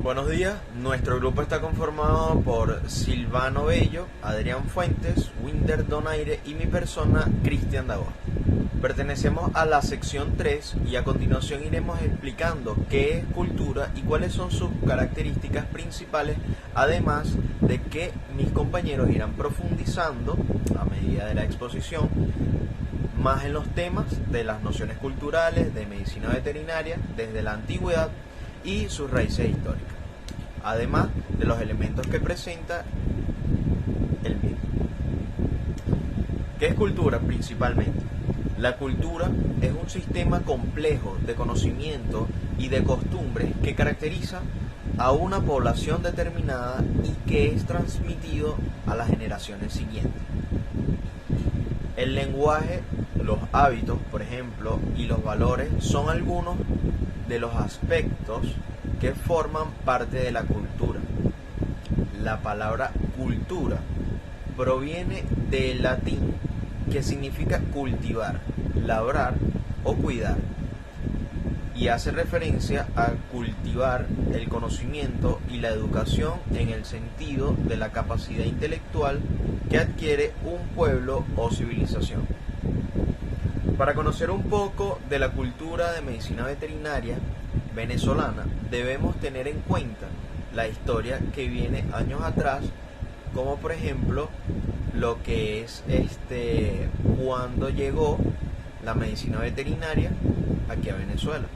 Buenos días, nuestro grupo está conformado por Silvano Bello, Adrián Fuentes, Winder Donaire y mi persona, Cristian Dagón. Pertenecemos a la sección 3 y a continuación iremos explicando qué es cultura y cuáles son sus características principales, además de que mis compañeros irán profundizando a medida de la exposición más en los temas de las nociones culturales, de medicina veterinaria, desde la antigüedad y sus raíces históricas, además de los elementos que presenta el mismo. ¿Qué es cultura principalmente? La cultura es un sistema complejo de conocimiento y de costumbres que caracteriza a una población determinada y que es transmitido a las generaciones siguientes. El lenguaje, los hábitos, por ejemplo, y los valores son algunos de los aspectos que forman parte de la cultura. La palabra cultura proviene del latín, que significa cultivar, labrar o cuidar, y hace referencia a cultivar el conocimiento y la educación en el sentido de la capacidad intelectual que adquiere un pueblo o civilización. Para conocer un poco de la cultura de medicina veterinaria venezolana, debemos tener en cuenta la historia que viene años atrás, como por ejemplo lo que es cuando llegó la medicina veterinaria aquí a Venezuela,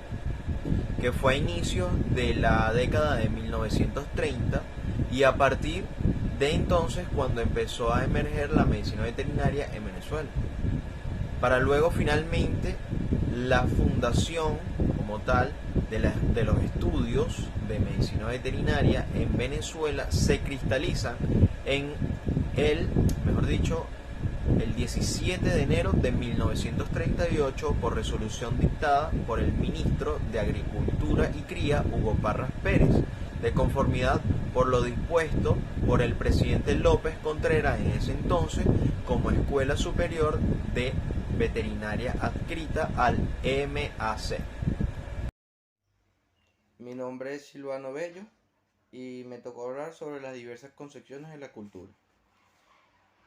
que fue a inicios de la década de 1930 y a partir de entonces cuando empezó a emerger la medicina veterinaria en Venezuela, para luego finalmente la fundación como tal de los estudios de medicina veterinaria en Venezuela se cristalizan en el 17 de enero de 1938 por resolución dictada por el ministro de Agricultura y Cría, Hugo Parras Pérez, de conformidad por lo dispuesto por el presidente López Contreras en ese entonces como Escuela Superior de Veterinaria adscrita al MAC. Mi nombre es Silvano Bello y me tocó hablar sobre las diversas concepciones de la cultura.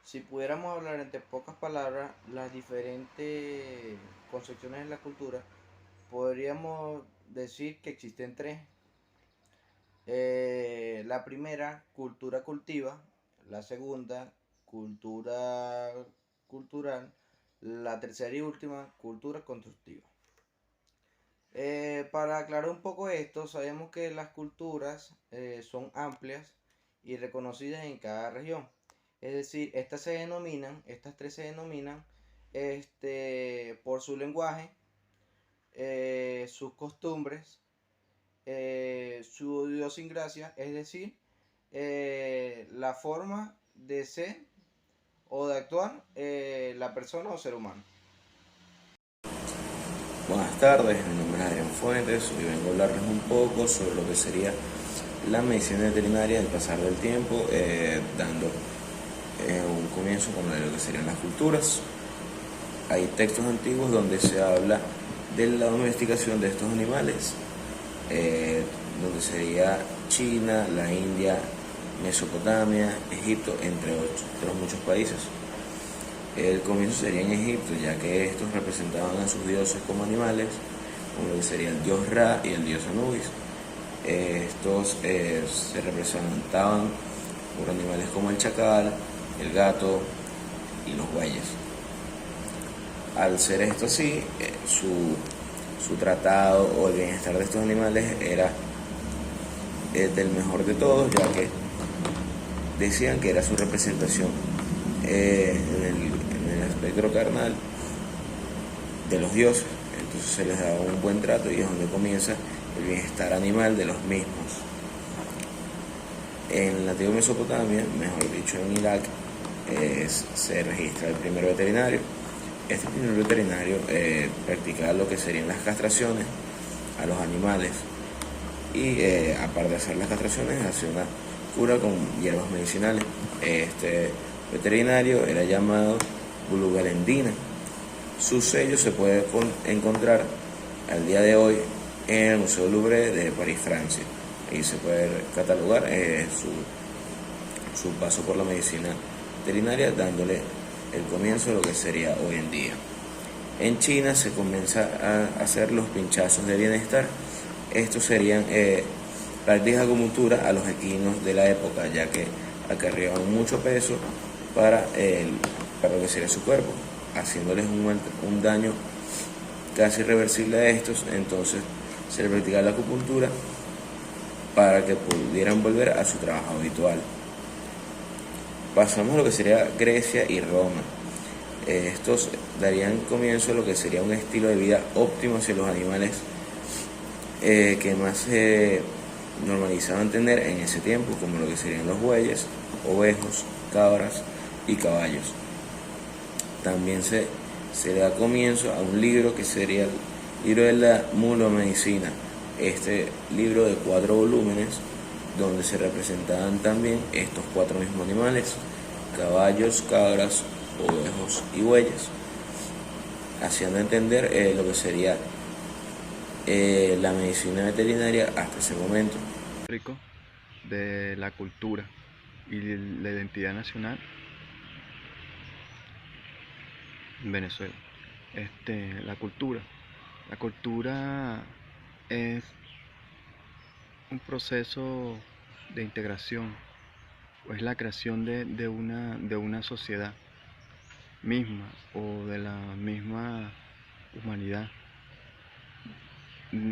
Si pudiéramos hablar entre pocas palabras las diferentes concepciones de la cultura, podríamos decir que existen tres. La primera, cultura cultiva; la segunda, cultura cultural; la tercera y última, cultura constructiva. Para aclarar un poco esto, sabemos que las culturas son amplias y reconocidas en cada región. Es decir, estas tres se denominan por su lenguaje, sus costumbres, su idiosincrasia, es decir, la forma de ser o de actuar la persona o ser humano. Buenas tardes, mi nombre es Adrián Fuentes. Hoy vengo a hablarles un poco sobre lo que sería la medicina veterinaria del pasar del tiempo, dando un comienzo con lo que serían las culturas. Hay textos antiguos donde se habla de la domesticación de estos animales, donde sería China, la India, Mesopotamia, Egipto, entre otros muchos países. El comienzo sería en Egipto, ya que estos representaban a sus dioses como animales, como lo que sería el dios Ra y el dios Anubis. Estos se representaban por animales como el chacal, el gato y los bueyes. Al ser esto así, su tratado o el bienestar de estos animales era del mejor de todos, ya que decían que era su representación en el espectro carnal de los dioses. Entonces se les daba un buen trato y es donde comienza el bienestar animal de los mismos. En la antigua Mesopotamia, mejor dicho en Irak, se registra el primer veterinario. Este primer veterinario practicaba lo que serían las castraciones a los animales y aparte de hacer las castraciones hacía una cura con hierbas medicinales. Este veterinario era llamado Bulugalendina. Su sello se puede encontrar al día de hoy en el Museo Louvre de París, Francia. Ahí se puede catalogar su paso por la medicina veterinaria, dándole el comienzo de lo que sería hoy en día. En China se comienza a hacer los pinchazos de bienestar. Estos serían prácticas de acupuntura a los equinos de la época, ya que acarreaban mucho peso para lo que sería su cuerpo, haciéndoles un daño casi irreversible a estos. Entonces se les practicaba la acupuntura para que pudieran volver a su trabajo habitual. Pasamos a lo que sería Grecia y Roma. Estos darían comienzo a lo que sería un estilo de vida óptimo hacia los animales que más se normalizaban tener en ese tiempo, como lo que serían los bueyes, ovejos, cabras y caballos. También se le da comienzo a un libro que sería el libro de la mulomedicina. Este libro de 4 volúmenes, donde se representaban también estos 4 mismos animales: caballos, cabras, ovejos y bueyes, haciendo entender lo que sería la medicina veterinaria hasta ese momento. De la cultura y la identidad nacional en Venezuela. La cultura es un proceso de integración, o es la creación de una sociedad misma o de la misma humanidad.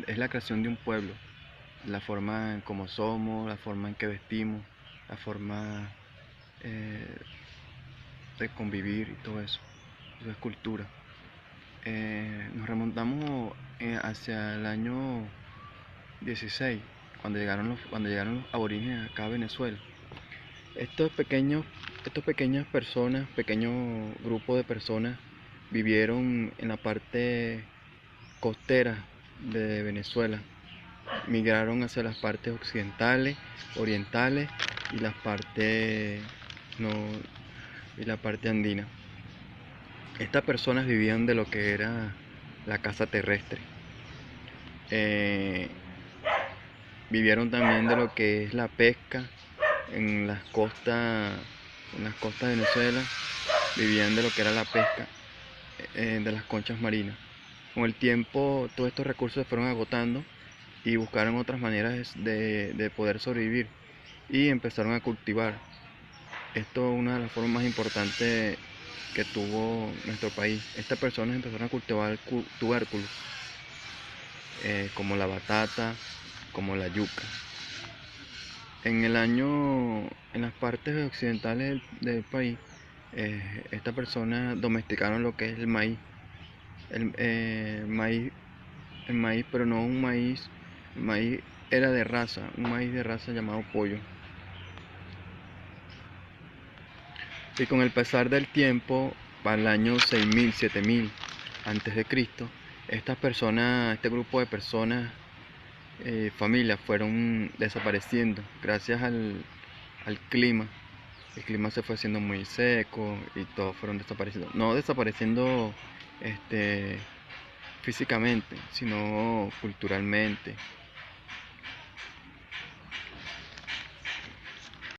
Es la creación de un pueblo, la forma en cómo somos, la forma en que vestimos, la forma de convivir y todo eso. Eso es cultura. Nos remontamos hacia el año 16, cuando llegaron los aborígenes acá a Venezuela. Estos pequeños grupos de personas vivieron en la parte costera de Venezuela. Migraron hacia las partes occidentales, orientales y la parte andina. Estas personas vivían de lo que era la caza terrestre. Vivieron también de lo que es la pesca en las costas de Venezuela. Vivían de lo que era la pesca de las conchas marinas. Con el tiempo todos estos recursos se fueron agotando y buscaron otras maneras de poder sobrevivir y empezaron a cultivar. Esto es una de las formas más importantes que tuvo nuestro país. Estas personas empezaron a cultivar tubérculos como la batata, como la yuca. En las partes occidentales del país, estas personas domesticaron lo que es el maíz. El maíz, pero no un maíz. El maíz era de raza, un maíz de raza llamado pollo. Y con el pasar del tiempo, para el año 6000, 7000 antes de Cristo, este grupo de personas, familias, fueron desapareciendo gracias al clima. El clima se fue haciendo muy seco y todos fueron desapareciendo. No desapareciendo físicamente, sino culturalmente.